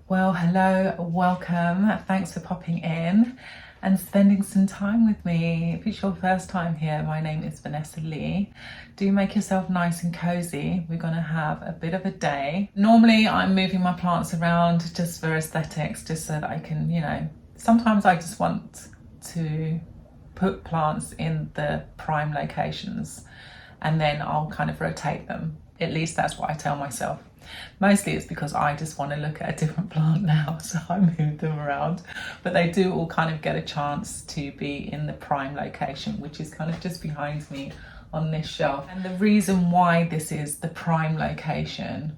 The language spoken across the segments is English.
Well, hello, welcome. Thanks for popping in and spending some time with me. If it's your first time here, my name is Vanessa Lee. Do make yourself nice and cozy. We're going to have a bit of a day. Normally, I'm moving my plants around just for aesthetics, just so that I can, sometimes I just want to put plants in the prime locations and then I'll kind of rotate them. At least that's what I tell myself. Mostly it's because I just want to look at a different plant now, so I move them around. But they do all kind of get a chance to be in the prime location, which is kind of just behind me on this shelf. And the reason why this is the prime location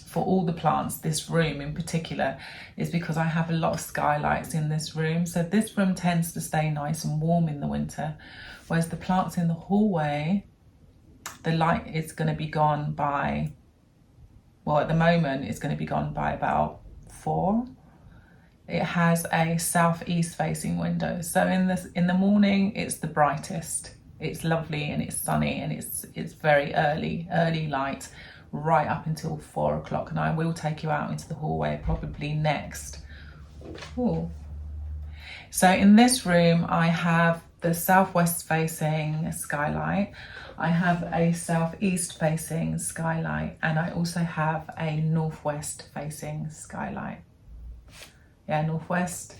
for all the plants, this room in particular, is because I have a lot of skylights in this room. So this room tends to stay nice and warm in the winter, whereas the plants in the hallway, the light is going to be gone by, well, at the moment it's going to be gone by about 4. It has a southeast facing window, so in the morning it's the brightest. It's lovely and it's sunny and it's very early light, right up until 4 o'clock. And I will take you out into the hallway probably next. Ooh. So in this room I have the southwest facing skylight, I have a southeast facing skylight, and I also have a northwest facing skylight. Yeah, northwest,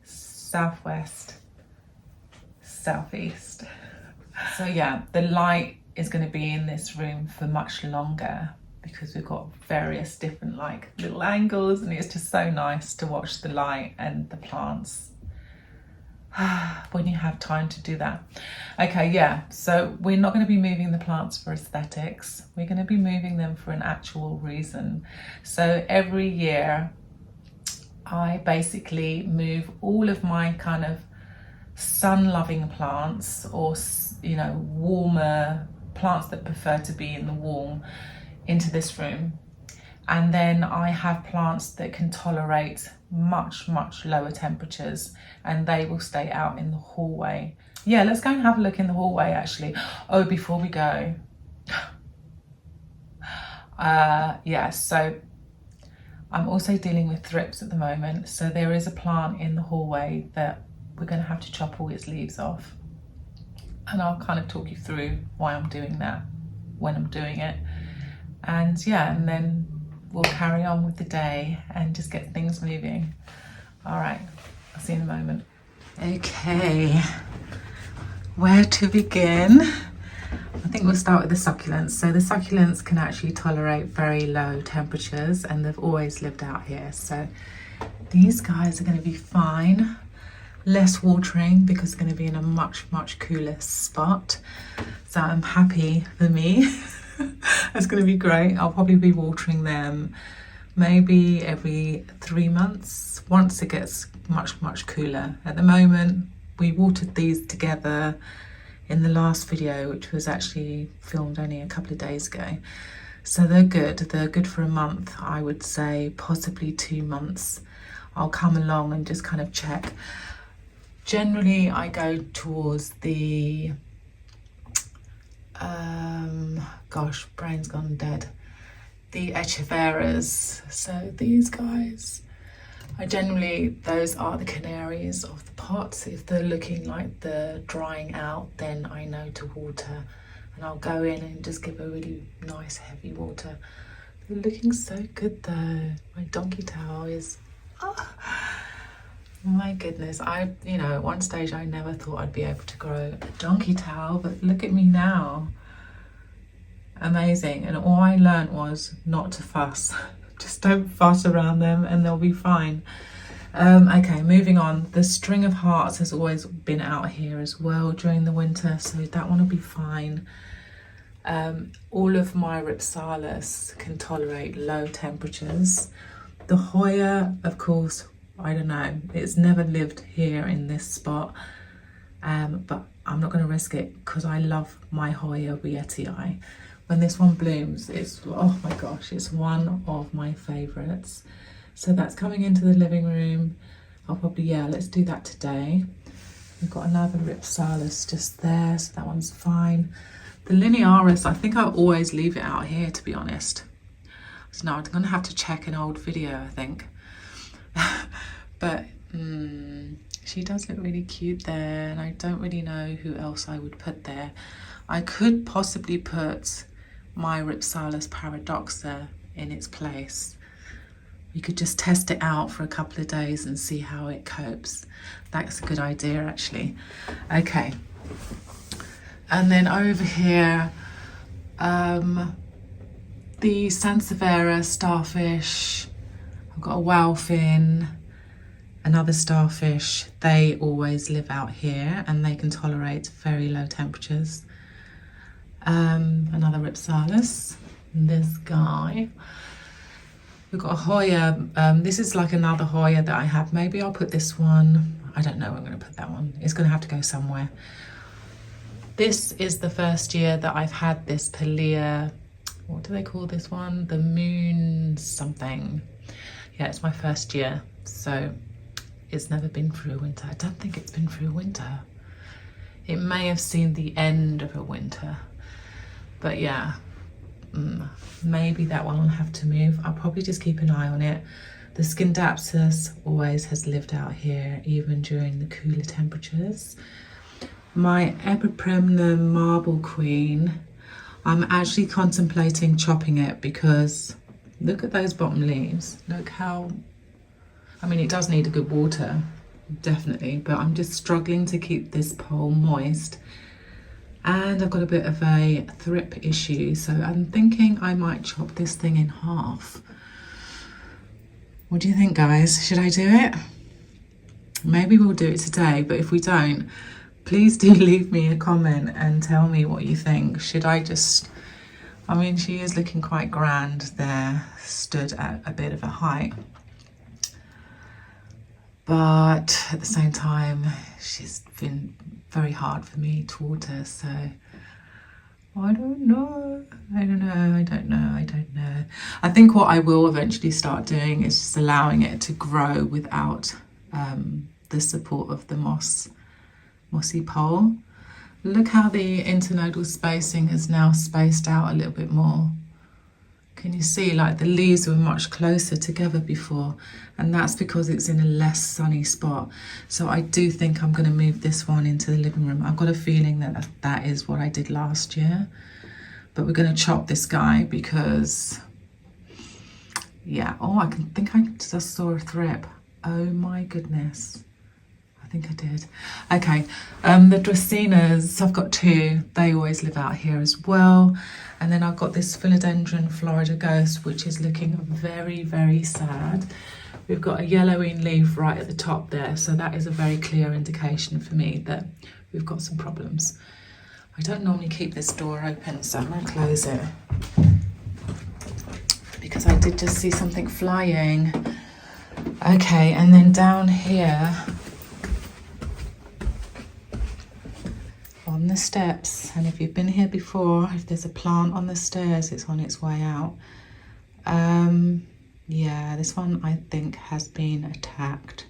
southwest, southeast. So yeah, the light is going to be in this room for much longer because we've got various different little angles, and it's just so nice to watch the light and the plants when you have time to do that. Okay, yeah, so we're not going to be moving the plants for aesthetics. We're going to be moving them for an actual reason. So every year I basically move all of my kind of sun-loving plants, or warmer plants that prefer to be in the warm, into this room. And then I have plants that can tolerate much lower temperatures, and they will stay out in the hallway. Yeah, let's go and have a look in the hallway actually. Oh, before we go, yeah, so I'm also dealing with thrips at the moment. So there is a plant in the hallway that we're going to have to chop all its leaves off, and I'll kind of talk you through why I'm doing that when I'm doing it. And yeah, and then we'll carry on with the day and just get things moving. All right, I'll see you in a moment. Okay, where to begin? I think we'll start with the succulents. So the succulents can actually tolerate very low temperatures, and they've always lived out here. So these guys are going to be fine. Less watering because they're going to be in a much cooler spot. So I'm happy for me. It's going to be great. I'll probably be watering them maybe every 3 months once it gets much cooler. At the moment, we watered these together in the last video, which was actually filmed only a couple of days ago. So they're good. They're good for a month, I would say, possibly 2 months. I'll come along and just kind of check. Generally, I go towards the gosh, brain's gone dead. The echeveras. So these guys, those are the canaries of the pots. If they're looking like they're drying out, then I know to water, and I'll go in and just give a really nice heavy water. They're looking so good though. My donkey towel is, oh my goodness. At one stage I never thought I'd be able to grow a donkey towel, but look at me now. Amazing. And all I learned was not to fuss. Just don't fuss around them and they'll be fine. Okay, moving on. The string of hearts has always been out here as well during the winter, so that one will be fine. All of my Ripsalis can tolerate low temperatures. The Hoya, of course, I don't know, it's never lived here in this spot, but I'm not going to risk it because I love my Hoya Vietii. When this one blooms, it's, oh my gosh, it's one of my favorites. So that's coming into the living room. I'll probably, yeah, let's do that today. We've got another Ripsalis just there, so that one's fine. The Linearis, I think I always leave it out here, to be honest. So now I'm going to have to check an old video, I think. But she does look really cute there, and I don't really know who else I would put there. I could possibly put my Ripsalis paradoxa in its place. We could just test it out for a couple of days and see how it copes. That's a good idea, actually. Okay. And then over here, the Sansevieria starfish. I've got a whalefin, another starfish. They always live out here and they can tolerate very low temperatures. Another Ripsalis. This guy. We've got a Hoya. This is like another Hoya that I have. Maybe I'll put this one. I don't know where I'm going to put that one. It's going to have to go somewhere. This is the first year that I've had this Palea. What do they call this one? The moon something. Yeah, it's my first year. So it's never been through a winter. I don't think it's been through a winter. It may have seen the end of a winter. But yeah. Maybe that one will have to move. I'll probably just keep an eye on it. The Scindapsus always has lived out here, even during the cooler temperatures. My Epipremnum Marble Queen, I'm actually contemplating chopping it because look at those bottom leaves. Look how, I mean, it does need a good water, definitely, but I'm just struggling to keep this pole moist. And I've got a bit of a thrip issue, so I'm thinking I might chop this thing in half. What do you think, guys? Should I do it? Maybe we'll do it today, but if we don't, please do leave me a comment and tell me what you think. Should I just, I mean, she is looking quite grand there, stood at a bit of a height. It at the same time, she's been very hard for me to water, so I don't know. I think what I will eventually start doing is just allowing it to grow without the support of the mossy pole. Look how the internodal spacing is now spaced out a little bit more. Can you see, like, the leaves were much closer together before, and that's because it's in a less sunny spot. So I do think I'm going to move this one into the living room. I've got a feeling that that is what I did last year, but we're going to chop this guy because, yeah. Oh, I think I just saw a thrip. Oh my goodness. I think I did. Okay, the Dracaenas, I've got two. They always live out here as well. And then I've got this Philodendron Florida Ghost, which is looking very, very sad. We've got a yellowing leaf right at the top there, so that is a very clear indication for me that we've got some problems. I don't normally keep this door open, so I'm going to close it because I did just see something flying. Okay, and then down here on the steps, and if you've been here before, if there's a plant on the stairs, it's on its way out. Yeah, this one I think has been attacked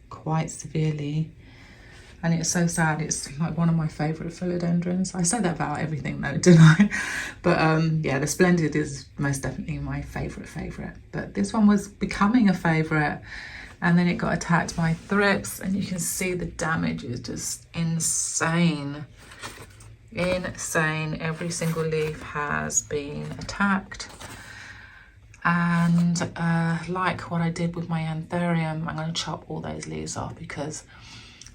quite severely, and it's so sad. It's like one of my favourite philodendrons. I say that about everything though, don't I? But yeah, the Splendid is most definitely my favourite. But this one was becoming a favourite, and then it got attacked by thrips, and you can see the damage is just insane. Insane. Every single leaf has been attacked. And like what I did with my Anthurium, I'm going to chop all those leaves off because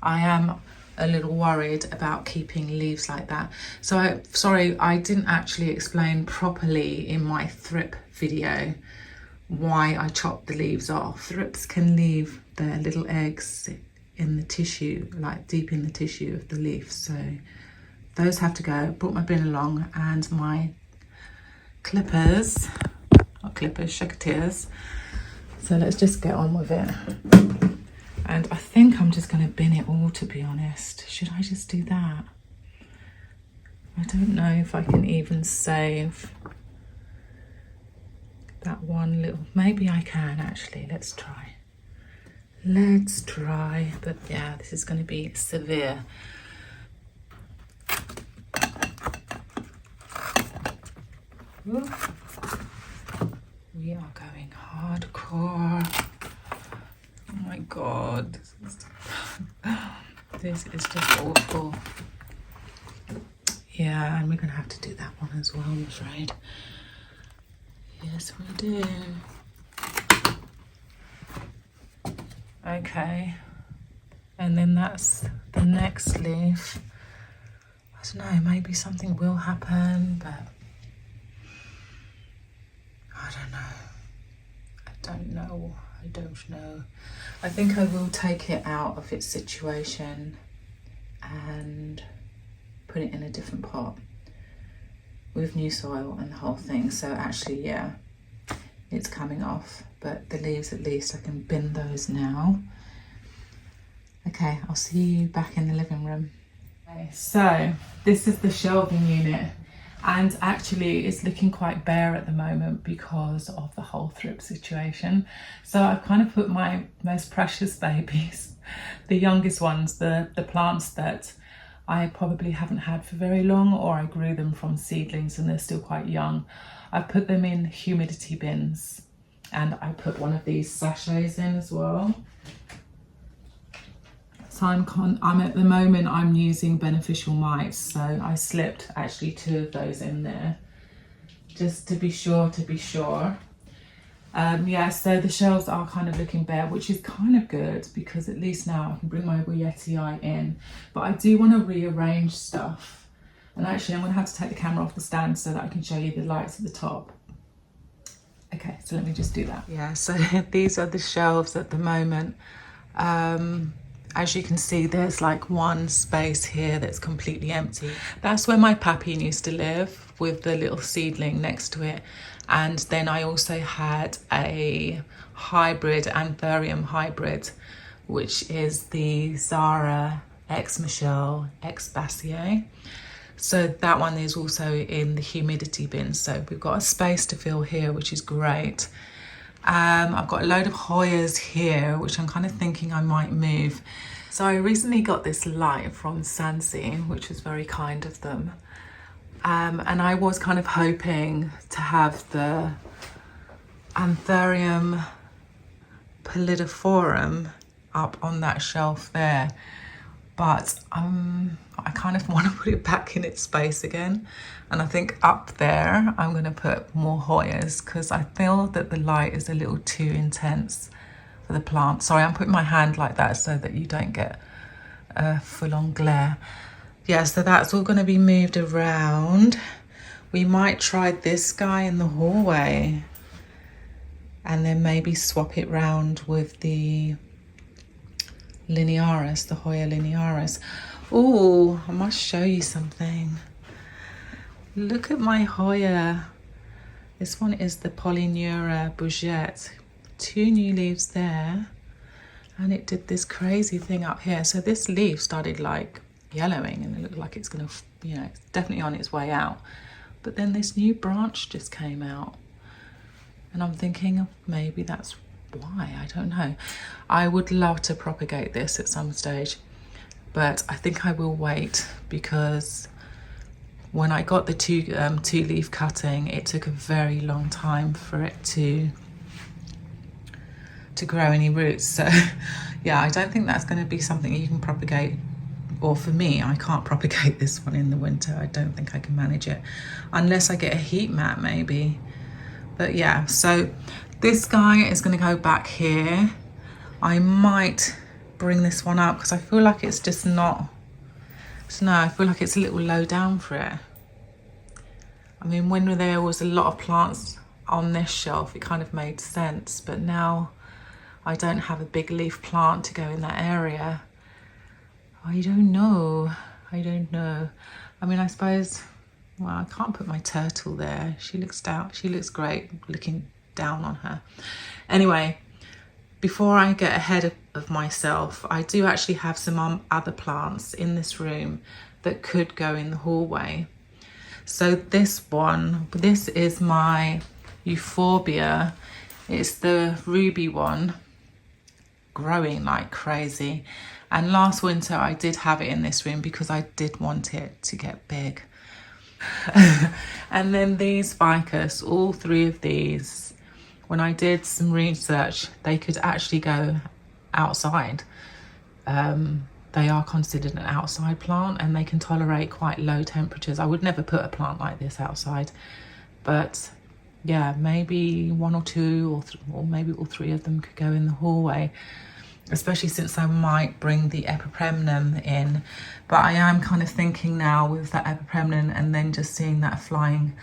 I am a little worried about keeping leaves like that. So sorry, I didn't actually explain properly in my thrip video why I chopped the leaves off. Thrips can leave their little eggs in the tissue, like deep in the tissue of the leaf, so those have to go. Brought my bin along and my clippers, not clippers, secateurs. So let's just get on with it. And I think I'm just going to bin it all, to be honest. Should I just do that? I don't know if I can even save that one little, maybe I can actually. Let's try, but yeah, this is going to be severe. Ooh. We are going hardcore. God, this is just awful. Yeah, and we're gonna have to do that one as well, I'm afraid. Yes, we do. Okay, and then that's the next leaf. I don't know, maybe something will happen, but I don't know. I don't know. I think I will take it out of its situation and put it in a different pot with new soil and the whole thing. So actually, yeah, it's coming off, but the leaves, at least I can bin those now. Okay, I'll see you back in the living room. Okay, so this is the shelving unit, and actually it's looking quite bare at the moment because of the whole thrip situation. So I've kind of put my most precious babies, the youngest ones, the plants that I probably haven't had for very long, or I grew them from seedlings and they're still quite young. I put them in humidity bins, and I put one of these sachets in as well. So I'm at the moment I'm using beneficial mites, so I slipped actually 2 of those in there just to be sure. Yeah, so the shelves are kind of looking bare, which is kind of good because at least now I can bring my Yeti eye in. But I do want to rearrange stuff, and actually I'm going to have to take the camera off the stand so that I can show you the lights at the top. Okay, so let me just do that. Yeah, so these are the shelves at the moment. As you can see, there's like one space here that's completely empty. That's where my papine used to live, with the little seedling next to it. And then I also had a hybrid, anthurium hybrid, which is the Zara X Michelle X Bassier. So that one is also in the humidity bin. So we've got a space to fill here, which is great. I've got a load of Hoyas here, which I'm kind of thinking I might move. So I recently got this light from Sansi, which was very kind of them. And I was kind of hoping to have the Anthurium pallidiforum up on that shelf there. But I kind of want to put it back in its space again. And I think up there, I'm going to put more Hoyas because I feel that the light is a little too intense for the plant. Sorry, I'm putting my hand like that so that you don't get a full-on glare. Yeah, so that's all going to be moved around. We might try this guy in the hallway and then maybe swap it round with the linearis, the Hoya linearis. Oh, I must show you something. Look at my Hoya. This one is the Polyneura bougette. 2 new leaves there, and it did this crazy thing up here. So this leaf started like yellowing and it looked like it's gonna, you know, it's definitely on its way out. But then this new branch just came out, and I'm thinking maybe that's why, I don't know. I would love to propagate this at some stage, but I think I will wait because when I got the two leaf cutting, it took a very long time for it to grow any roots. So yeah, I don't think that's going to be something you can propagate, or for me, I can't propagate this one in the winter. I don't think I can manage it unless I get a heat mat maybe. But yeah, so this guy is going to go back here. I might bring this one up because I feel like it's just not, no, I feel like it's a little low down for it. I mean, when there was a lot of plants on this shelf, it kind of made sense, but now I don't have a big leaf plant to go in that area. I don't know. I mean, I suppose, well, I can't put my turtle there. She looks down, she looks great looking down on her. Anyway, before I get ahead of myself, I do actually have some other plants in this room that could go in the hallway. So this one, this is my euphorbia. It's the ruby one, growing like crazy. And last winter I did have it in this room because I did want it to get big. And then these ficus, all 3 of these, when I did some research, they could actually go outside. They are considered an outside plant and they can tolerate quite low temperatures. I would never put a plant like this outside, but yeah, maybe one or two or maybe all three of them could go in the hallway, especially since I might bring the epipremnum in. But I am kind of thinking now with that epipremnum and then just seeing that flying,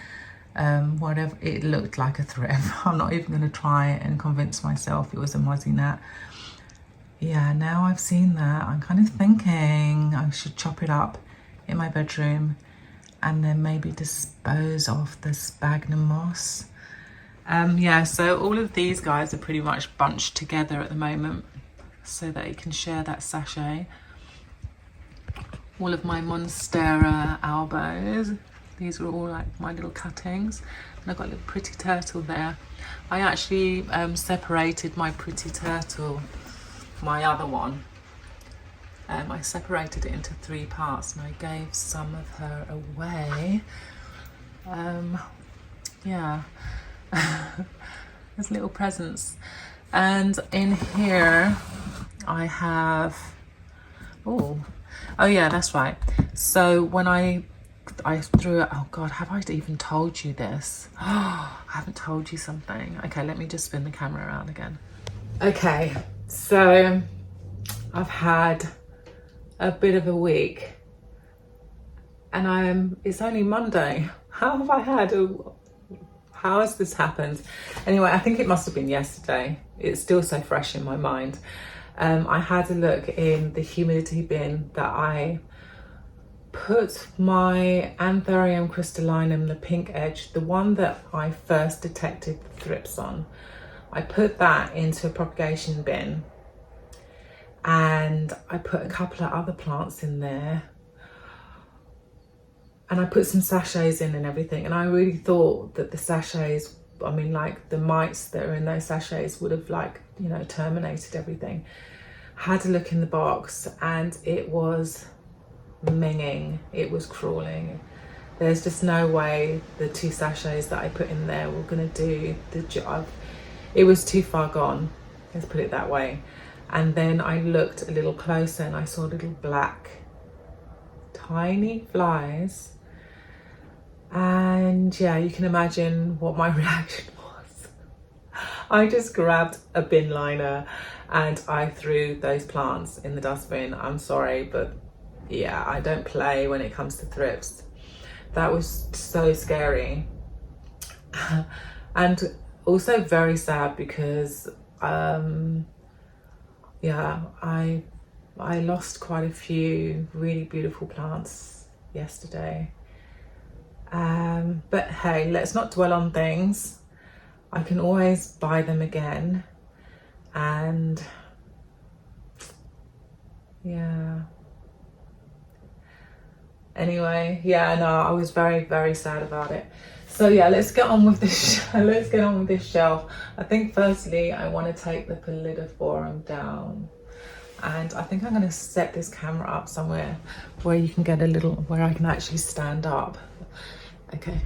whatever, it looked like a thrip. I'm not even going to try it and convince myself it was a mozzie gnat. Yeah, now I've seen that, I'm kind of thinking I should chop it up in my bedroom and then maybe dispose of the sphagnum moss. Yeah, so all of these guys are pretty much bunched together at the moment so that you can share that sachet. All of my Monstera albos, these are all like my little cuttings, and I've got a little pretty turtle there. I actually separated my pretty turtle, my other one. I separated it into 3 parts and I gave some of her away. Yeah, there's little presents. And in here I have, oh yeah, that's right. So when I threw it, oh God, have I even told you this? Oh, I haven't told you something. Okay, let me just spin the camera around again. Okay, so I've had a bit of a week and it's only Monday. How have I had how has this happened? Anyway, I think it must have been yesterday. It's still so fresh in my mind. I had a look in the humidity bin that I put my Anthurium crystallinum, the pink edge, the one that I first detected the thrips on. I put that into a propagation bin and I put a couple of other plants in there and I put some sachets in and everything, and I really thought that the sachets, I mean like the mites that are in those sachets would have like, you know, terminated everything. Had a look in the box and it was minging, it was crawling. There's just no way the 2 sachets that I put in there were going to do the job. It was too far gone, let's put it that way. And then I looked a little closer and I saw little black tiny flies, and yeah, you can imagine what my reaction was. I just grabbed a bin liner and I threw those plants in the dustbin. I'm sorry, but yeah, I don't play when it comes to thrips. That was so scary. And also very sad because yeah, I lost quite a few really beautiful plants yesterday. But hey, let's not dwell on things. I can always buy them again. And yeah. Anyway, yeah, no, I was very, very sad about it. So yeah, let's get on with this. Let's get on with this shelf. I think firstly, I want to take the Pallidophorum down. And I think I'm going to set this camera up somewhere where you can get a little, where I can actually stand up. Okay.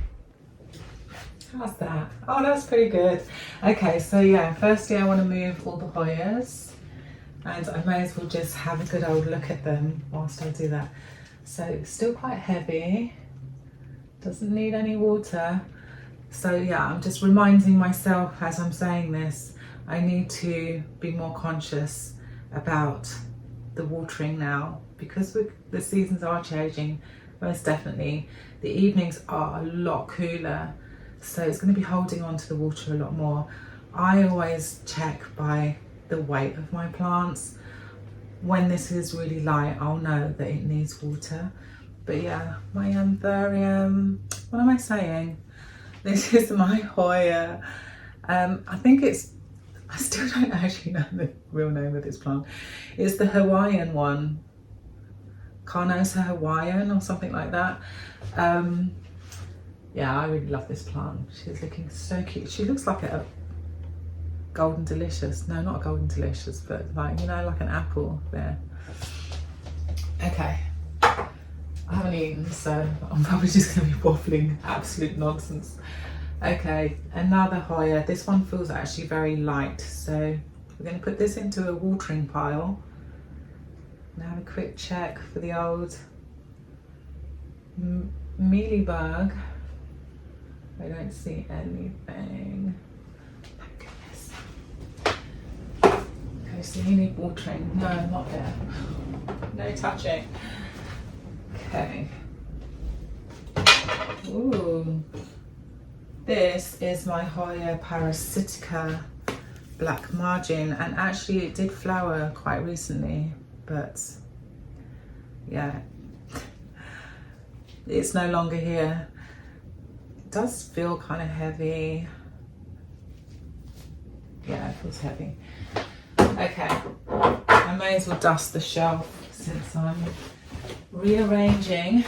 How's that? Oh, that's pretty good. Okay, so yeah, firstly I want to move all the Hoyas. And I may as well just have a good old look at them whilst I do that. So it's still quite heavy. Doesn't need any water. So yeah, I'm just reminding myself as I'm saying this, I need to be more conscious about the watering now, because the seasons are changing, most definitely. The evenings are a lot cooler, so it's going to be holding on to the water a lot more. I always check by the weight of my plants. When this is really light, I'll know that it needs water. But yeah, my Anthurium, what am I saying? This is my Hoya. I think I still don't actually know the real name of this plant. It's the Hawaiian one. Carnosa Hawaiian or something like that. Yeah, I really love this plant. She's looking so cute. She looks like a golden delicious. No, not a golden delicious, but like, you know, like an apple there. Okay. I haven't eaten, so I'm probably just going to be waffling absolute nonsense. Okay, another Hoya. This one feels actually very light, so We're going to put this into a watering pile and have a quick check for the old mealybug. I don't see anything. Thank goodness. Okay, so you need watering. No, not there. No touching. Okay. Ooh. This is my Hoya parasitica black margin, and actually it did flower quite recently, but yeah, it's no longer here. It does feel kind of heavy. Yeah, it feels heavy. Okay, I may as well dust the shelf since I'm rearranging.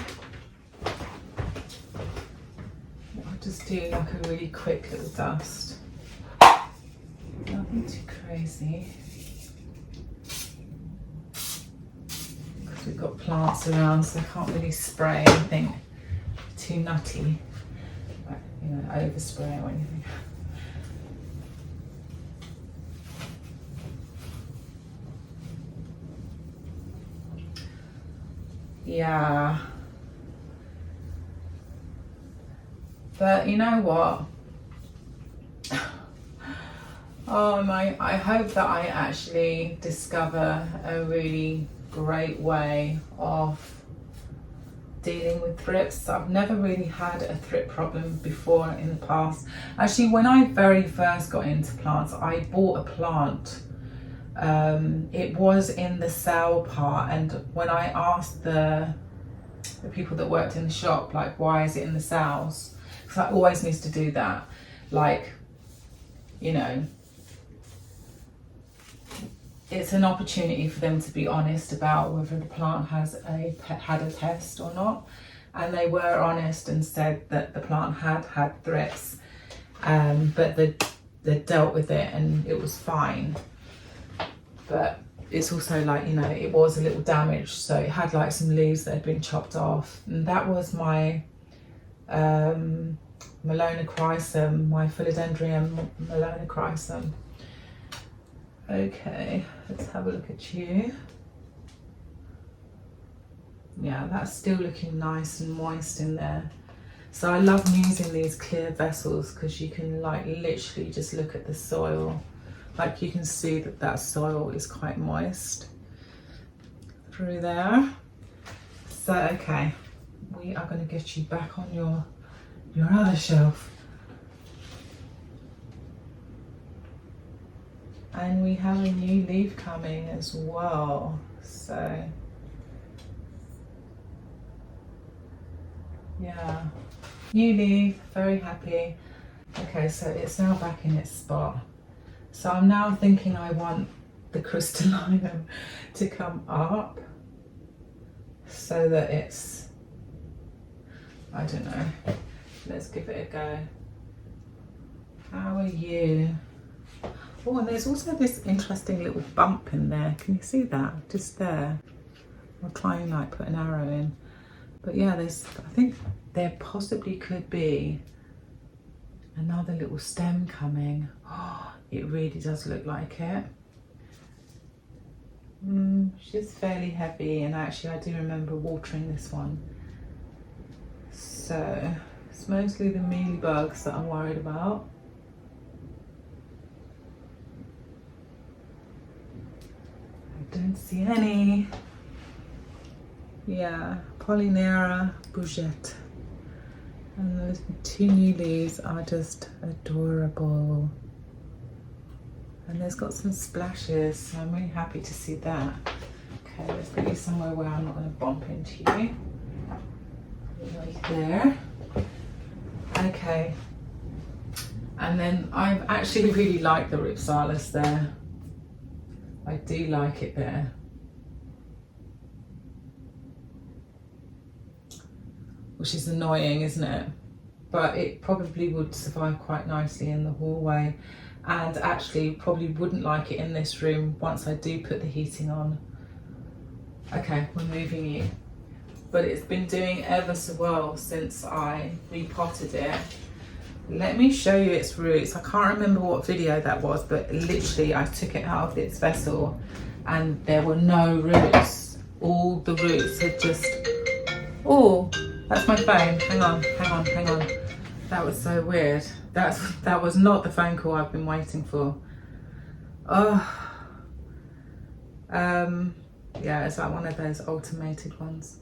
I'll just do like a really quick little dust. Nothing too crazy. Because we've got plants around, so I can't really spray anything too nutty. Like, you know, overspray or anything. Yeah. But you know what? I hope that I actually discover a really great way of dealing with thrips. I've never really had a thrip problem before in the past. Actually, when I very first got into plants, I bought a plant. It was in the sale part, and when I asked the people that worked in the shop, like, why is it in the sales? Because I always used to do that, like, you know, it's an opportunity for them to be honest about whether the plant has had a test or not, and they were honest and said that the plant had thrips, but they dealt with it and it was fine. But it's also like, you know, it was a little damaged, so it had like some leaves that had been chopped off, and that was my Melonochrysum, my Philodendron Melonochrysum. Okay, let's have a look at you. Yeah, that's still looking nice and moist in there. So I love using these clear vessels because you can like literally just look at the soil. Like you can see that that soil is quite moist through there. So, okay, we are going to get you back on your other shelf. And we have a new leaf coming as well, so yeah, new leaf, very happy. Okay, so it's now back in its spot. So I'm now thinking I want the crystallinum to come up so that it's, I don't know, let's give it a go. How are you? Oh, and there's also this interesting little bump in there. Can you see that? Just there. I'll try and like put an arrow in. But yeah, I think there possibly could be another little stem coming. Oh, it really does look like it. She's fairly heavy, and actually I do remember watering this one. So it's mostly the mealybugs that I'm worried about. Don't see any. Yeah, Polynera bougette. And those two new leaves are just adorable. And there's got some splashes, so I'm really happy to see that. Okay, let's put you somewhere where I'm not going to bump into you. Right there. Okay. And then I actually really like the Ripsalis there. I do like it there. Which is annoying, isn't it? But it probably would survive quite nicely in the hallway, and actually probably wouldn't like it in this room once I do put the heating on. Okay, we're moving you. But it's been doing ever so well since I repotted it. Let me show you its roots. I can't remember what video that was, but literally I took it out of its vessel and there were no roots. All the roots had just, oh, that's my phone. Hang on. That was so weird. That was not the phone call I've been waiting for. Oh, yeah, it's like one of those automated ones.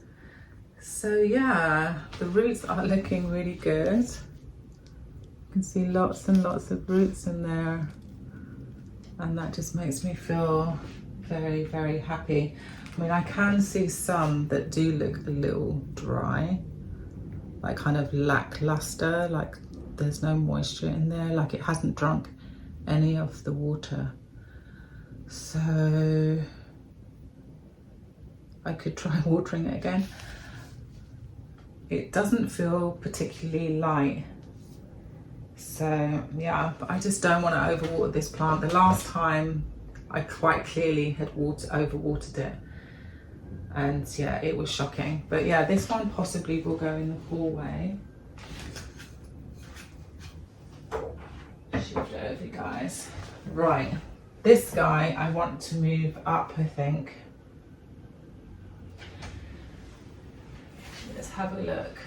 So yeah, the roots are looking really good. You can see lots and lots of roots in there, and that just makes me feel very, very happy. I mean, I can see some that do look a little dry, like kind of lackluster, like there's no moisture in there, like it hasn't drunk any of the water. So I could try watering it again. It doesn't feel particularly light. So yeah, but I just don't want to overwater this plant. The last time I quite clearly had overwatered it, and yeah, it was shocking. But yeah, this one possibly will go in the hallway. Shift over, guys. Right, this guy I want to move up, I think. Let's have a look.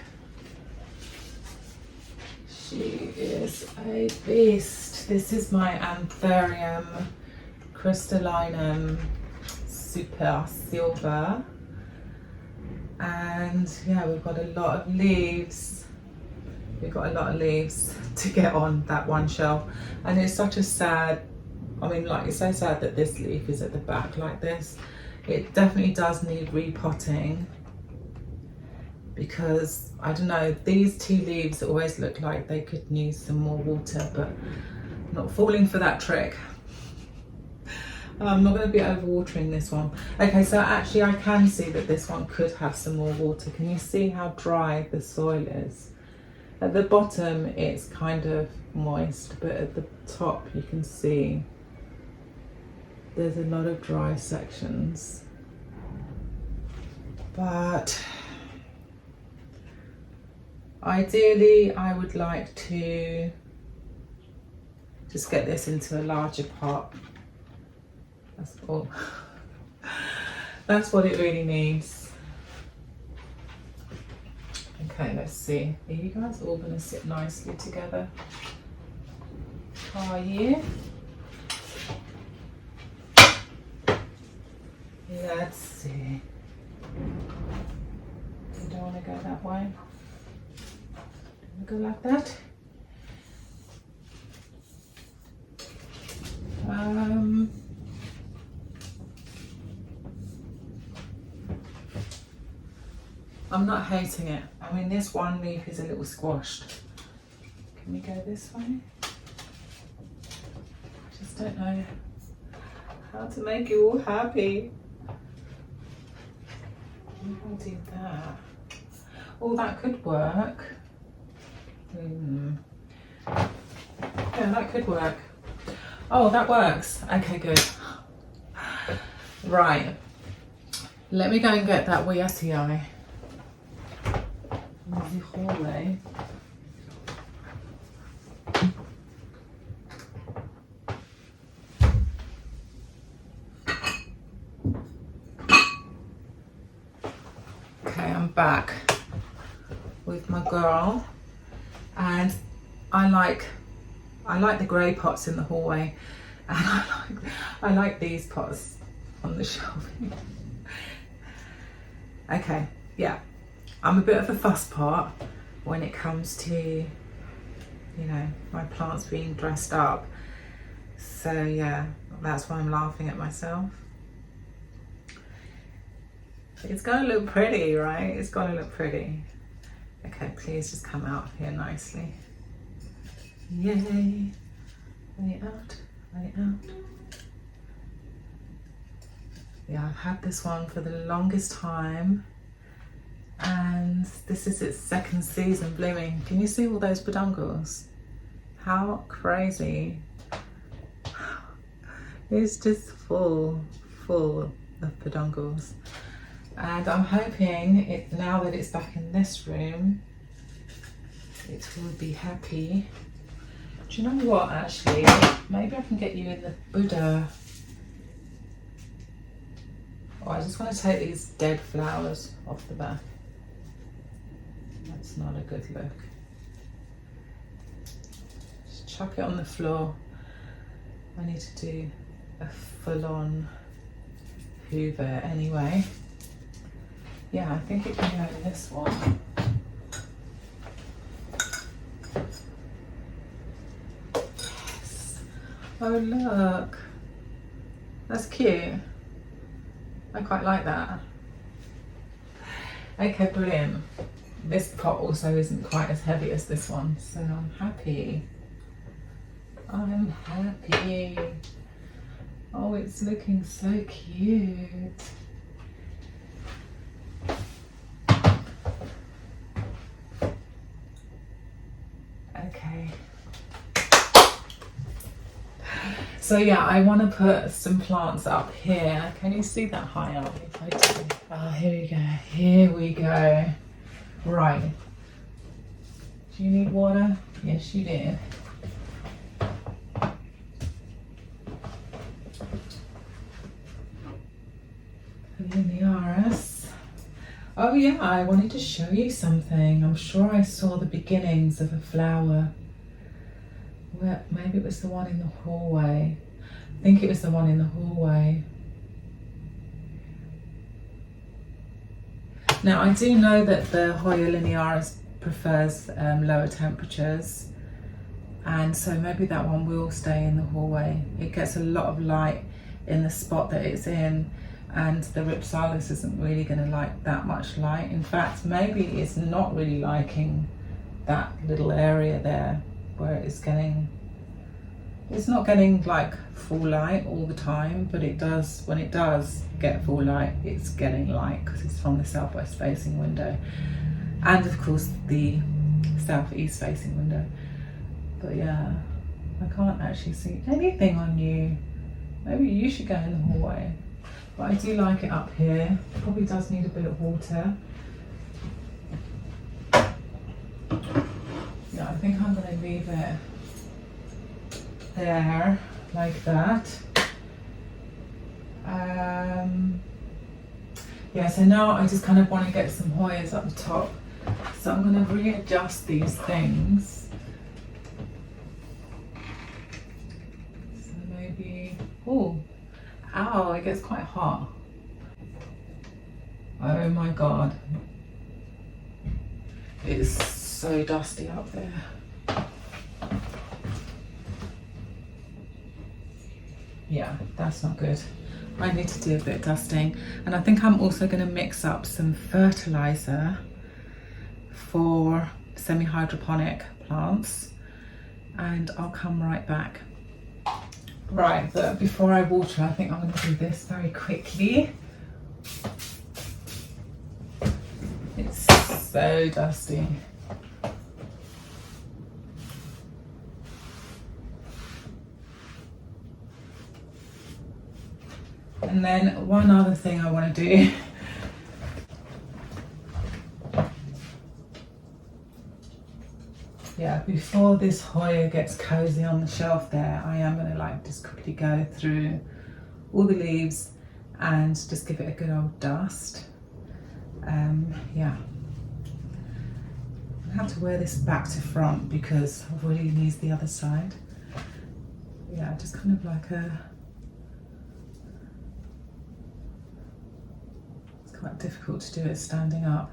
She is a beast. This is my Anthurium crystallinum super silver, and yeah, we've got a lot of leaves. We've got a lot of leaves to get on that one shelf, and it's such a sad, I mean, like, it's so sad that this leaf is at the back like this. It definitely does need repotting, because I don't know, these two leaves always look like they could use some more water, but I'm not falling for that trick. I'm not going to be overwatering this one. Okay, so actually I can see that this one could have some more water. Can you see how dry the soil is? At the bottom it's kind of moist, but at the top you can see there's a lot of dry sections. But ideally I would like to just get this into a larger pot. That's all. That's what it really needs. Okay, let's see. Are you guys all going to sit nicely together? Are you? Let's see. You don't want to go that way. Go like that. I'm not hating it. I mean, this one leaf is a little squashed. Can we go this way? I just don't know how to make you all happy. I'll do that. Oh, that could work. Yeah, that could work. Oh, that works. Okay, good. Right. Let me go and get that WSEI in the hallway. Okay, I'm back with my girl, and I like the grey pots in the hallway, and I like these pots on the shelf. Okay, yeah, I'm a bit of a fuss pot when it comes to, you know, my plants being dressed up. So yeah, that's why I'm laughing at myself. It's gonna look pretty, right? It's gonna look pretty. Okay, please just come out here nicely. Yay. Let it out, let it out. Yeah, I've had this one for the longest time, and this is its second season blooming. Can you see all those peduncles? How crazy. It's just full of peduncles. And I'm hoping now that it's back in this room, it will be happy Do you know what, actually? Maybe I can get you in the Buddha. Oh, I just want to take these dead flowers off the back. That's not a good look. Just chuck it on the floor. I need to do a full-on hoover anyway. Yeah, I think it can go in this one. Yes. Oh look, that's cute. I quite like that. Okay, brilliant. This pot also isn't quite as heavy as this one, so I'm happy. I'm happy. Oh, it's looking so cute. Okay. So yeah, I want to put some plants up here. Can you see that high up? If I do. Oh, here we go. Here we go. Right. Do you need water? Yes, you did. Linearis. Oh yeah, I wanted to show you something. I'm sure I saw the beginnings of a flower. Where, maybe it was the one in the hallway. I think it was the one in the hallway. Now I do know that the Hoya linearis prefers lower temperatures, and so maybe that one will stay in the hallway. It gets a lot of light in the spot that it's in, and the Ripsalis isn't really going to like that much light. In fact, maybe it's not really liking that little area there where it's not getting like full light all the time, but it does, when it does get full light, it's getting light because it's from the southwest facing window, and of course the southeast facing window. But yeah, I can't actually see anything on you. Maybe you should go in the hallway. But I do like it up here. Probably does need a bit of water. Yeah, I think I'm going to leave it there like that. Yeah, so now I just kind of want to get some Hoyas up the top. So I'm going to readjust these things. So maybe, oh, ow, it gets quite hot. Oh my God. It's so dusty up there. Yeah, that's not good. I need to do a bit of dusting. And I think I'm also going to mix up some fertilizer for semi-hydroponic plants, and I'll come right back. Right, but before I water, I think I'm going to do this very quickly. It's so dusty. And then one other thing I want to do. Yeah, before this Hoya gets cozy on the shelf there, I am going to like just quickly go through all the leaves and just give it a good old dust. Yeah. I have to wear this back to front because I've already used the other side. Yeah, just kind of like it's quite difficult to do it standing up.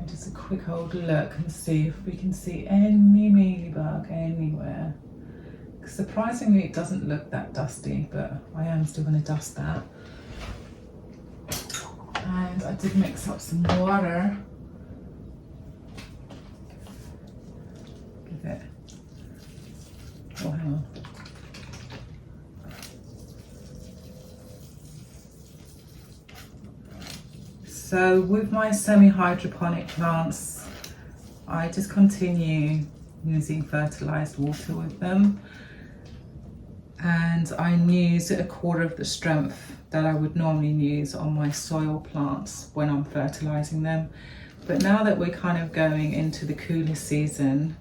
Just a quick old look and see if we can see any mealybug anywhere. Surprisingly, it doesn't look that dusty, but I am still going to dust that. And I did mix up some water. Give it. Oh, hang on. So with my semi-hydroponic plants, I just continue using fertilized water with them, and I use a quarter of the strength that I would normally use on my soil plants when I'm fertilizing them. But now that we're kind of going into the cooler season,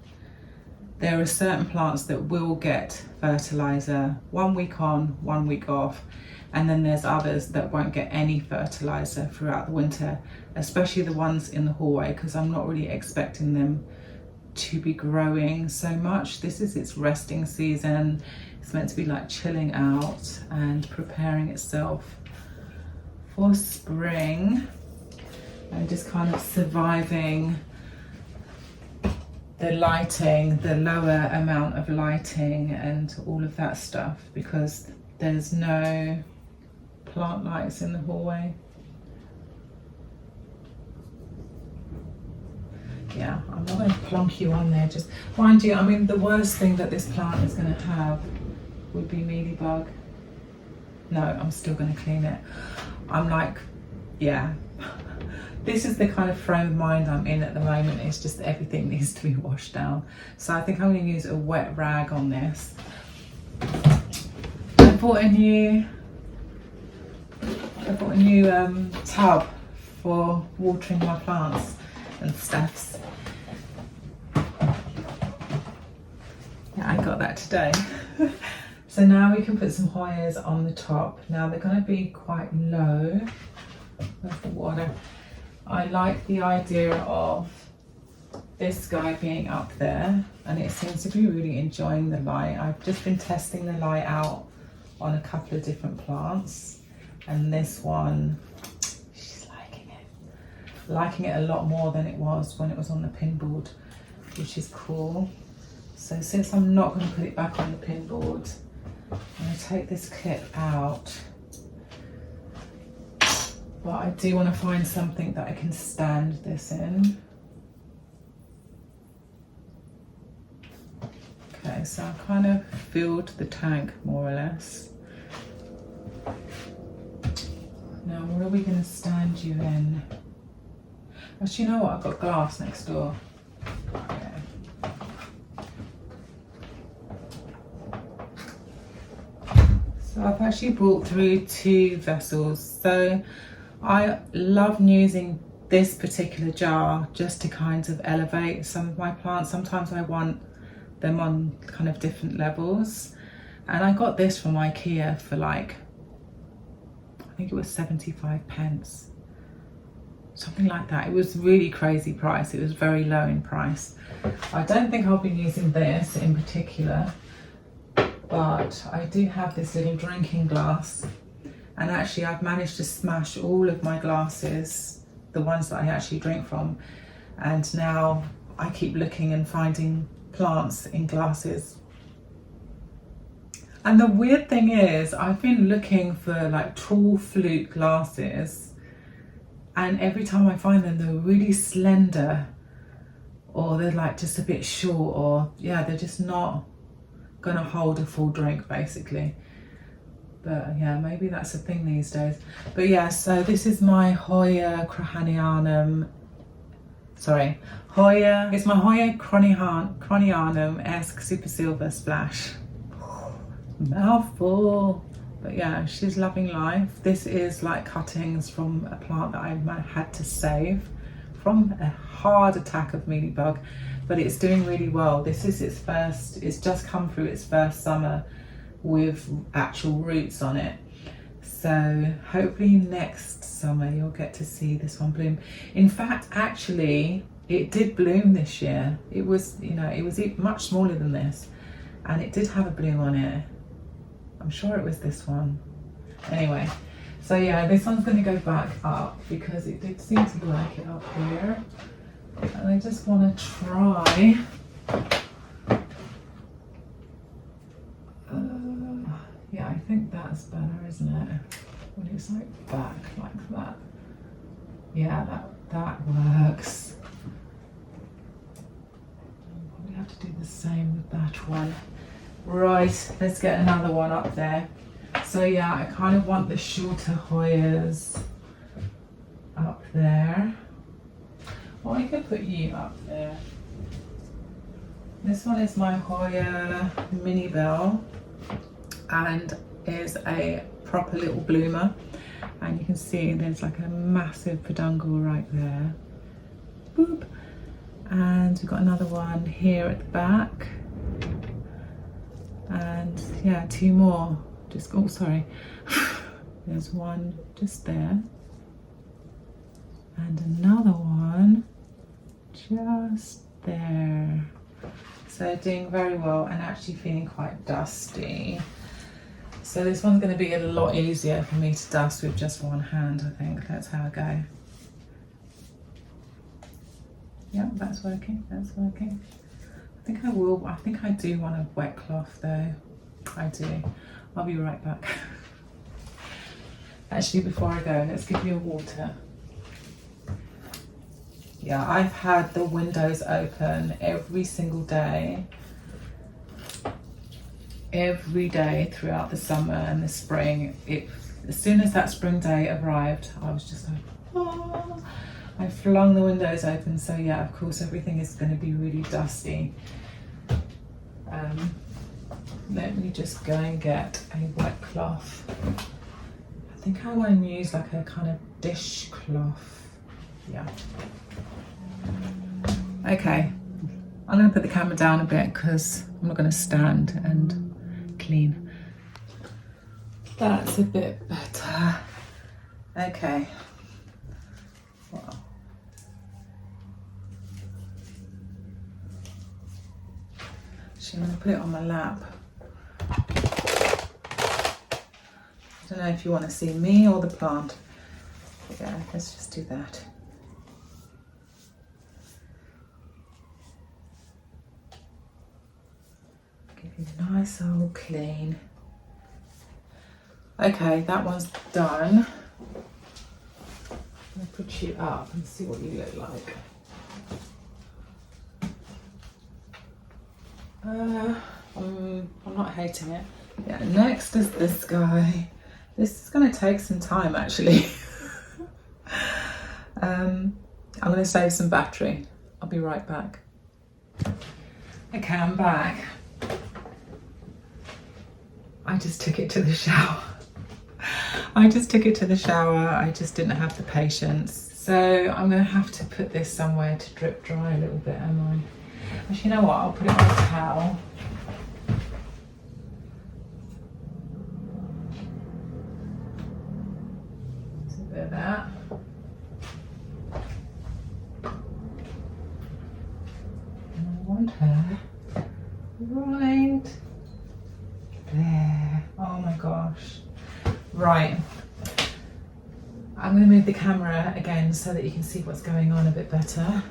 there are certain plants that will get fertilizer 1 week on, 1 week off, and then there's others that won't get any fertilizer throughout the winter, especially the ones in the hallway, because I'm not really expecting them to be growing so much. This is its resting season. It's meant to be like chilling out and preparing itself for spring and just kind of surviving the lighting, the lower amount of lighting and all of that stuff, because there's no plant lights in the hallway. Yeah, I'm not going to plonk you on there. Just mind you, I mean, the worst thing that this plant is going to have would be mealybug. No, I'm still going to clean it. I'm like, yeah, this is the kind of frame of mind I'm in at the moment. It's just everything needs to be washed down. So I think I'm going to use a wet rag on this. I bought a new tub for watering my plants and stuffs. Yeah, I got that today. So now we can put some Hoyas on the top. Now they're going to be quite low with the water. I like the idea of this guy being up there, and it seems to be really enjoying the light. I've just been testing the light out on a couple of different plants, and this one, she's liking it a lot more than it was when it was on the pin board, which is cool. So since I'm not going to put it back on the pin board, I'm going to take this clip out, but I do want to find something that I can stand this in. Okay, so I kind of filled the tank more or less. Now what are we going to stand you in? Actually, you know what, I've got glass next door. Okay. So I've actually brought through 2 vessels. So I love using this particular jar just to kind of elevate some of my plants. Sometimes I want them on kind of different levels. And I got this from IKEA for like, I think it was 75 pence. Something like that. It was really crazy price. It was very low in price. I don't think I'll be using this in particular, but I do have this little drinking glass, and actually I've managed to smash all of my glasses, the ones that I actually drink from, and now I keep looking and finding plants in glasses. And the weird thing is, I've been looking for like tall flute glasses, and every time I find them, they're really slender, or they're like just a bit short, or yeah, they're just not gonna hold a full drink basically. But yeah, maybe that's a thing these days. But yeah, so this is my Hoya cranianum. Sorry, Hoya. It's my Hoya cranianum-esque Super Silver Splash. Mouthful. But yeah, she's loving life. This is like cuttings from a plant that I had to save from a hard attack of mealybug, but it's doing really well. This is its first, it's just come through its first summer with actual roots on it. So hopefully next summer you'll get to see this one bloom. In fact, actually, it did bloom this year. It was, you know, it was much smaller than this, and it did have a bloom on it. I'm sure it was this one. Anyway, so yeah, this one's going to go back up because it did seem to like it up here. And I just want to try. Yeah, I think that's better, isn't it? When it's like back like that. Yeah, that works. I'll probably have to do the same with that one. Right, let's get another one up there. So yeah, I kind of want the shorter Hoyas up there. Or I could put you up there. This one is my Hoya Mini Bell, and is a proper little bloomer. And you can see there's like a massive peduncle right there. Boop. And we've got another one here at the back. And yeah, 2 more. Just, oh sorry, there's one just there, and another one just there. So doing very well and actually feeling quite dusty. So this one's going to be a lot easier for me to dust with just one hand, I think. That's how I go. Yep, that's working, that's working. I think I do want a wet cloth though. I do. I'll be right back. Actually, before I go, let's give you a water. Yeah, I've had the windows open every single day. Every day throughout the summer and the spring. As soon as that spring day arrived, I was just like, oh. I flung the windows open. So yeah, of course, everything is going to be really dusty. Let me just go and get a wet cloth. I think I want to use like a kind of dishcloth. Yeah. Okay, I'm going to put the camera down a bit because I'm not going to stand and clean. That's a bit better. Okay. Wow. Actually, I'm going to put it on my lap. I don't know if you want to see me or the plant. Yeah, let's just do that. Give you a nice old clean. Okay, that one's done. I'm going to put you up and see what you look like. I'm not hating it. Yeah, next is this guy. This is going to take some time actually. I'm going to save some battery. I'll be right back. Okay, I'm back. I just took it to the shower. I just didn't have the patience. So I'm going to have to put this somewhere to drip dry a little bit, am I? Actually, you know what? I'll put it on a towel. Just a bit of that. And I want her right there. Oh my gosh. Right. I'm going to move the camera again so that you can see what's going on a bit better.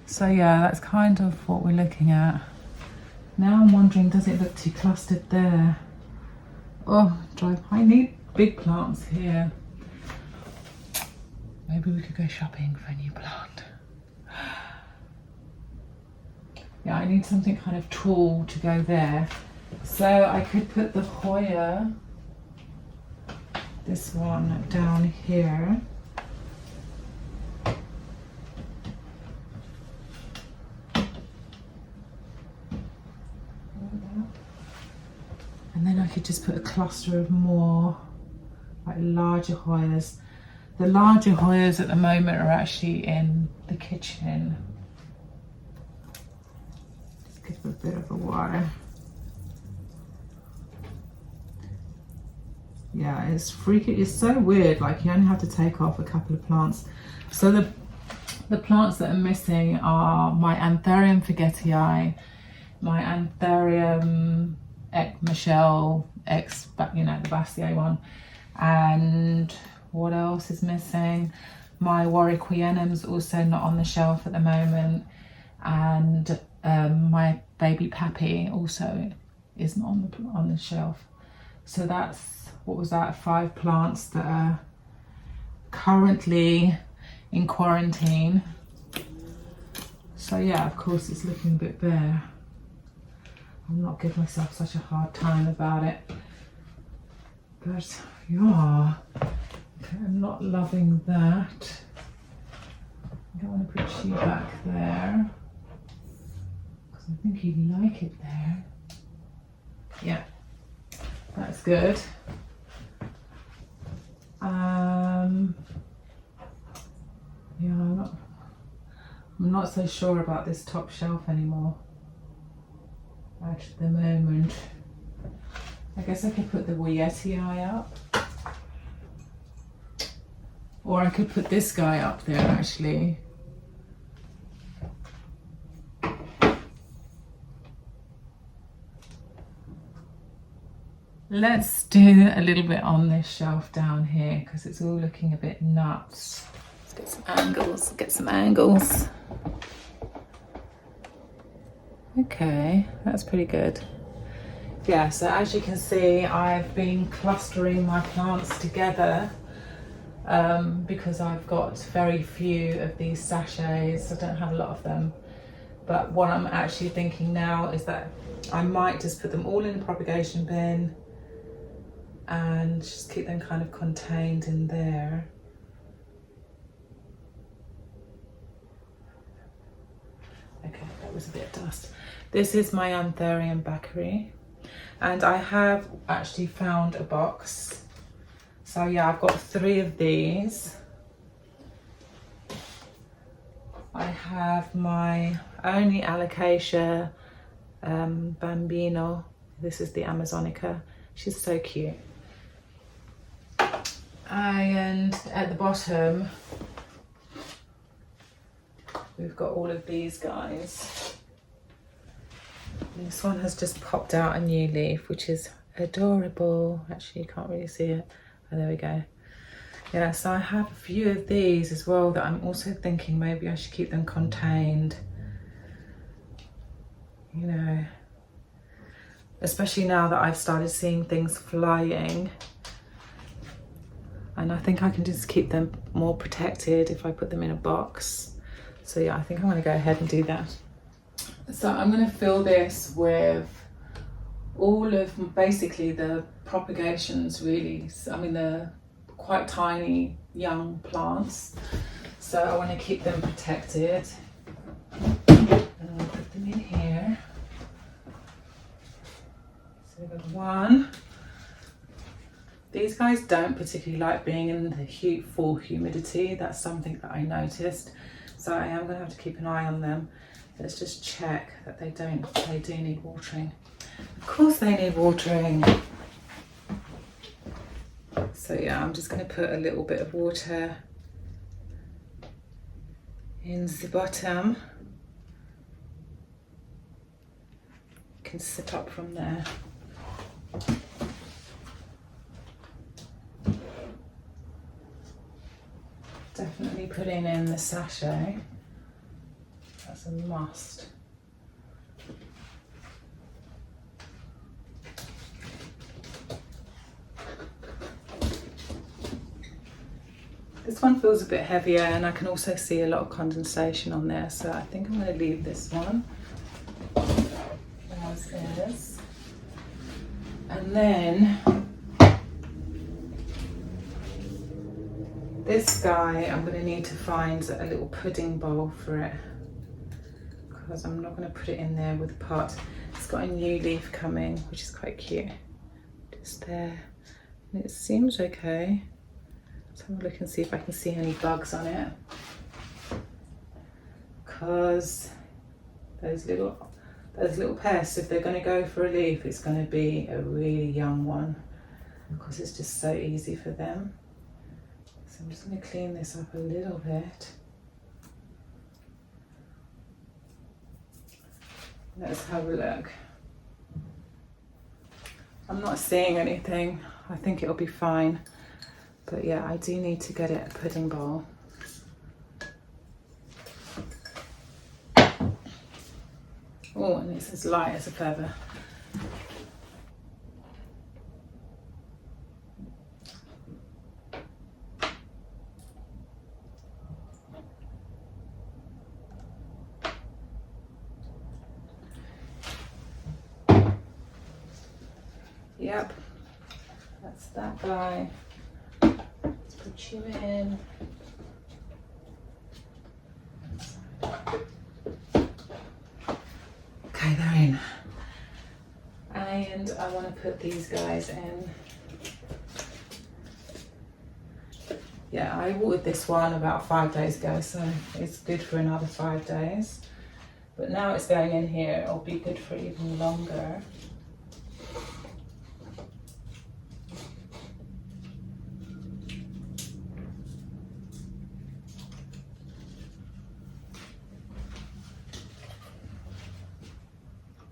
So yeah, that's kind of what we're looking at. Now I'm wondering, does it look too clustered there? Oh, I need big plants here. Maybe we could go shopping for a new plant. Yeah, I need something kind of tall to go there. So I could put the Hoya, this one down here. And then I could just put a cluster of more like larger Hoyas. The larger Hoyas at the moment are actually in the kitchen. Just give them a bit of a water. Yeah, it's freaky. It's so weird. Like you only have to take off a couple of plants. So the plants that are missing are my Anthurium forgetii, my Anthurium Michelle X, you know, the Bassier one, and what else is missing? My Warwickwienum's also not on the shelf at the moment, and my baby Pappy also isn't on the shelf. So that's, what was that, 5 plants that are currently in quarantine. So yeah, of course it's looking a bit bare. I'm not giving myself such a hard time about it. But yeah, okay, I'm not loving that. I don't want to put you back there, because I think you'd like it there. Yeah, that's good. Yeah, I'm not so sure about this top shelf anymore at the moment. I guess I could put the Yeti eye up. Or I could put this guy up there actually. Let's do a little bit on this shelf down here because it's all looking a bit nuts. Let's get some angles, Okay, that's pretty good. Yeah, so as you can see, I've been clustering my plants together because I've got very few of these sachets. I don't have a lot of them. But what I'm actually thinking now is that I might just put them all in the propagation bin and just keep them kind of contained in there. Okay, that was a bit of dust. This is my Anthurium Bakeri, and I have actually found a box. So yeah, I've got 3 of these. I have my only Alocasia Bambino. This is the Amazonica. She's so cute. And at the bottom, we've got all of these guys. This one has just popped out a new leaf, which is adorable. Actually, you can't really see it. Oh, there we go. Yeah, so I have a few of these as well that I'm also thinking maybe I should keep them contained. You know, especially now that I've started seeing things flying. And I think I can just keep them more protected if I put them in a box. So yeah, I think I'm gonna go ahead and do that. So I'm gonna fill this with all of basically the propagations really. I mean, the quite tiny young plants. So I wanna keep them protected. And I'll put them in here. So we've got 1. These guys don't particularly like being in the full humidity. That's something that I noticed. So I am gonna have to keep an eye on them. Let's just check that they do need watering. Of course they need watering. So yeah, I'm just gonna put a little bit of water in the bottom. You can sip up from there. Definitely putting in the sachet. That's a must. This one feels a bit heavier and I can also see a lot of condensation on there, so I think I'm going to leave this one as is. And then this guy, I'm going to need to find a little pudding bowl for it because I'm not going to put it in there with the pot. It's got a new leaf coming, which is quite cute. Just there. And it seems okay. Let's have a look and see if I can see any bugs on it. Because those little pests, if they're going to go for a leaf, it's going to be a really young one because it's just so easy for them. So I'm just going to clean this up a little bit. Let's have a look. I'm not seeing anything. I think it'll be fine. But yeah, I do need to get it a pudding bowl. Oh, and it's as light as a feather. Yep, that's that guy. Let's put you in. Okay, they're in. And I want to put these guys in. Yeah, I watered this one about 5 days ago, so it's good for another 5 days. But now it's going in here, it'll be good for even longer.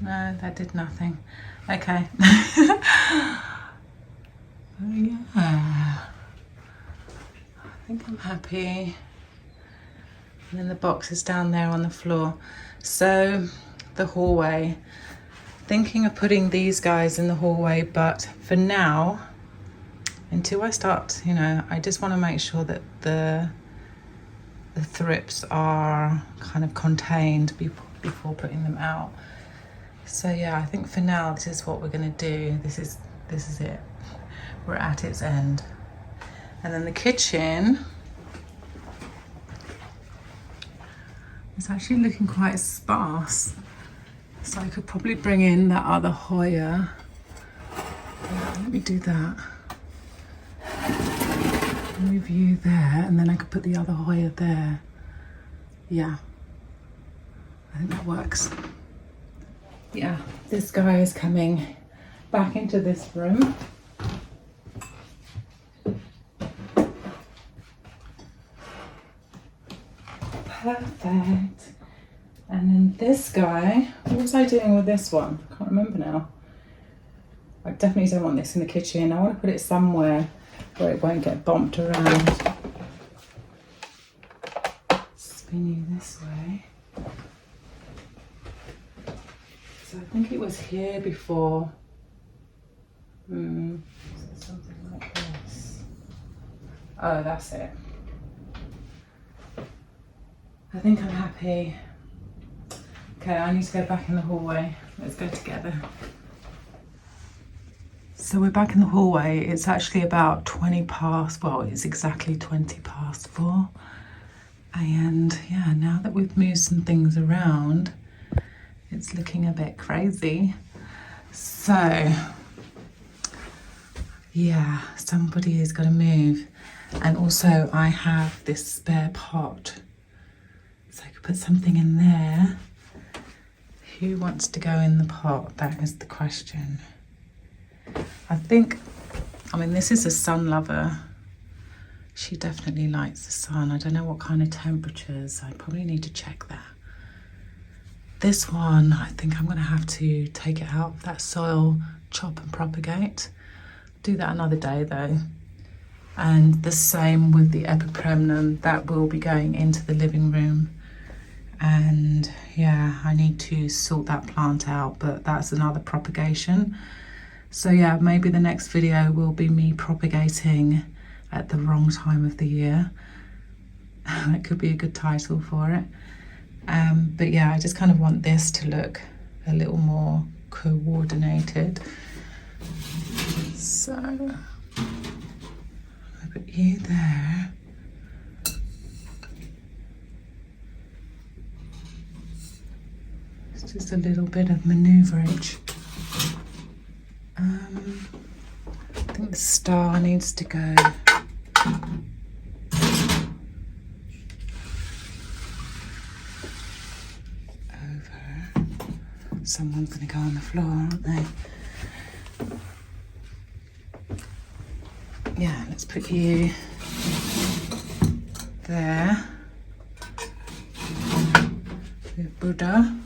No, that did nothing. Okay. Oh, yeah. I think I'm happy. And then the box is down there on the floor. So the hallway, thinking of putting these guys in the hallway, but for now, until I start, you know, I just want to make sure that the thrips are kind of contained before putting them out. So yeah, I think for now this is what we're going to do. This is it. We're at its end. And then the kitchen is actually looking quite sparse. So I could probably bring in that other Hoyer. Let me do that. Move you there, and then I could put the other Hoyer there. Yeah, I think that works. Yeah, this guy is coming back into this room. Perfect. And then this guy, what was I doing with this one? I can't remember now. I definitely don't want this in the kitchen. I want to put it somewhere where it won't get bumped around. Spin you this way. So I think it was here before. So something like this. Oh, that's it. I think I'm happy. Okay, I need to go back in the hallway. Let's go together. So we're back in the hallway. It's actually about 20 past, well, it's exactly 20 past 4. And yeah, now that we've moved some things around, it's looking a bit crazy. So yeah, somebody is going to move. And also I have this spare pot. So I could put something in there. Who wants to go in the pot? That is the question. I mean, this is a sun lover. She definitely likes the sun. I don't know what kind of temperatures. I probably need to check that. This one, I think I'm going to have to take it out of that soil, chop and propagate. Do that another day though. And the same with the epipremnum. That will be going into the living room. And yeah, I need to sort that plant out, but that's another propagation. So yeah, maybe the next video will be me propagating at the wrong time of the year. That could be a good title for it. But yeah, I just kind of want this to look a little more coordinated. So I put you there. It's just a little bit of manoeuvrage. I think the star needs to go over. Someone's going to go on the floor, aren't they? Yeah, let's put you there. With Buddha.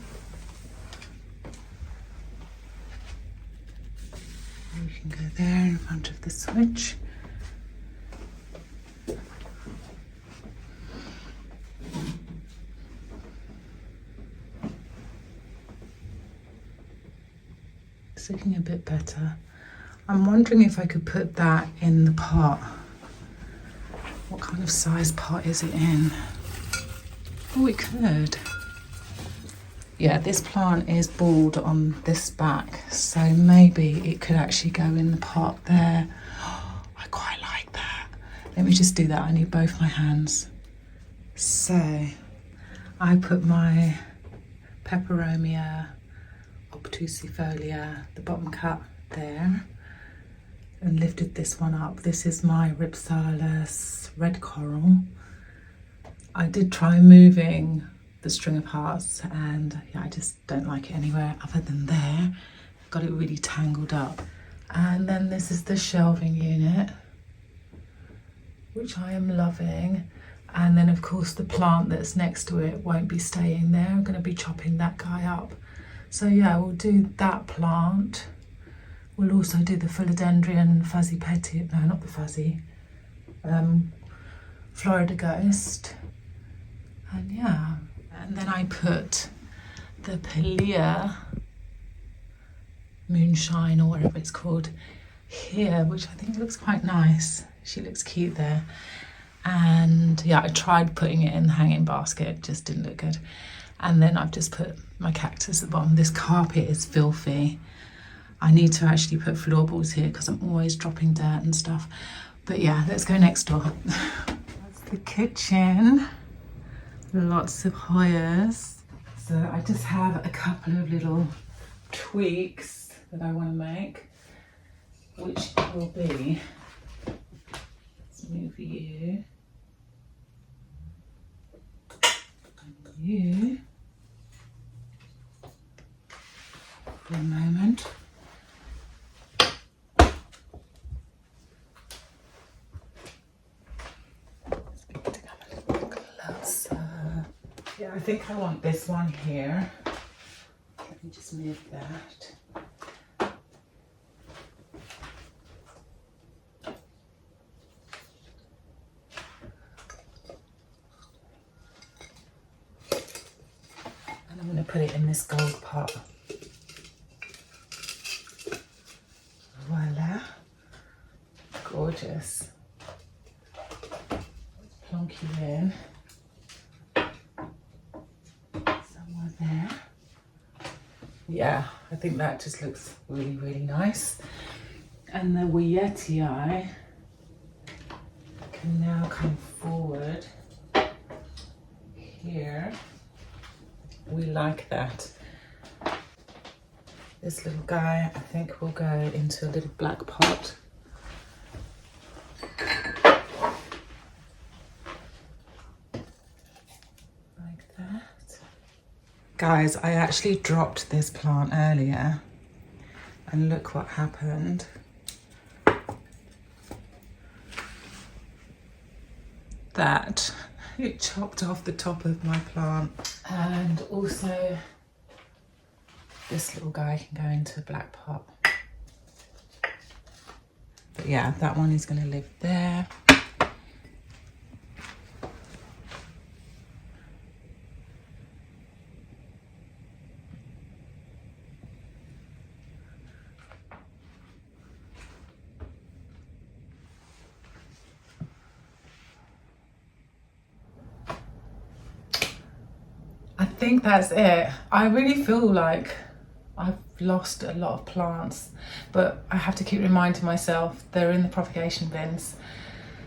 You can go there in front of the switch. It's looking a bit better. I'm wondering if I could put that in the pot. What kind of size pot is it in? Oh, we could. Yeah, this plant is bald on this back, so maybe it could actually go in the pot there. Oh, I quite like that. Let me just do that. I need both my hands. So I put my Peperomia obtusifolia, the bottom cut there, and lifted this one up. This is my Ripsalis red coral. I did try moving the string of hearts, and yeah, I just don't like it anywhere other than there. Got it really tangled up. And then this is the shelving unit, which I am loving. And then of course the plant that's next to it won't be staying there. I'm going to be chopping that guy up. So yeah, we'll do that plant. We'll also do the philodendron fuzzy petit, no, not the fuzzy, Florida Ghost. And yeah, and then I put the Pilea Moonshine or whatever it's called here, which I think looks quite nice. She looks cute there. And yeah, I tried putting it in the hanging basket, it just didn't look good. And then I've just put my cactus at the bottom. This carpet is filthy. I need to actually put floorboards here because I'm always dropping dirt and stuff. But yeah, let's go next door. That's the kitchen. Lots of Hoyas. So I just have a couple of little tweaks that I want to make, which will be, let's move you and you for a moment. Yeah, I think I want this one here. Let me just move that. And I'm going to put it in this gold pot. Voila. Gorgeous. Plonk you in. There. Yeah, I think that just looks really, really nice. And the Wietii can now come forward here. We like that. This little guy, I think, will go into a little black pot. Guys, I actually dropped this plant earlier and look what happened. That it chopped off the top of my plant. And also this little guy can go into a black pot. But yeah, that one is going to live there. I think that's it. I really feel like I've lost a lot of plants, but I have to keep reminding myself they're in the propagation bins.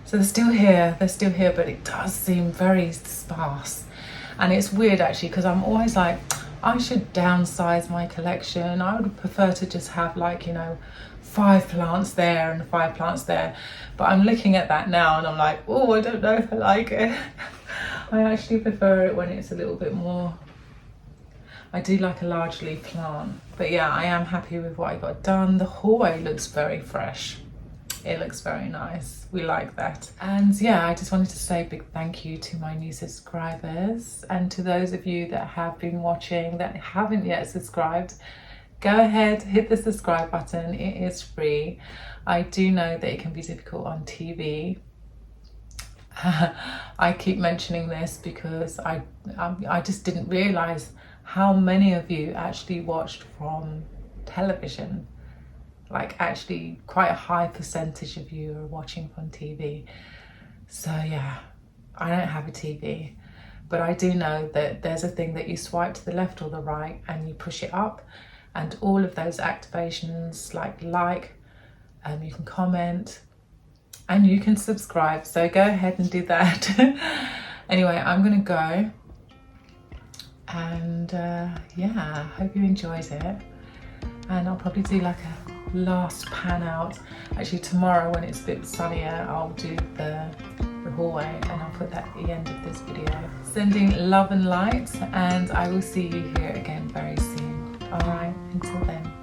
So they're still here, but it does seem very sparse. And it's weird actually, because I'm always like, I should downsize my collection. I would prefer to just have like, you know, 5 plants there and 5 plants there. But I'm looking at that now and I'm like, oh, I don't know if I like it. I actually prefer it when it's a little bit more, I do like a large leaf plant. But yeah, I am happy with what I got done. The hallway looks very fresh. It looks very nice. We like that. And yeah, I just wanted to say a big thank you to my new subscribers, and to those of you that have been watching that haven't yet subscribed, go ahead, hit the subscribe button. It is free. I do know that it can be difficult on TV. I keep mentioning this because I just didn't realize how many of you actually watched from television. Like actually quite a high percentage of you are watching from TV. So yeah, I don't have a TV, but I do know that there's a thing that you swipe to the left or the right and you push it up, and all of those activations like you can comment and you can subscribe. So go ahead and do that. Anyway, I'm gonna go, and yeah, hope you enjoyed it. And I'll probably do like a last pan out. Actually tomorrow when it's a bit sunnier, I'll do the hallway, and I'll put that at the end of this video. Sending love and light, and I will see you here again very soon. All right, until then.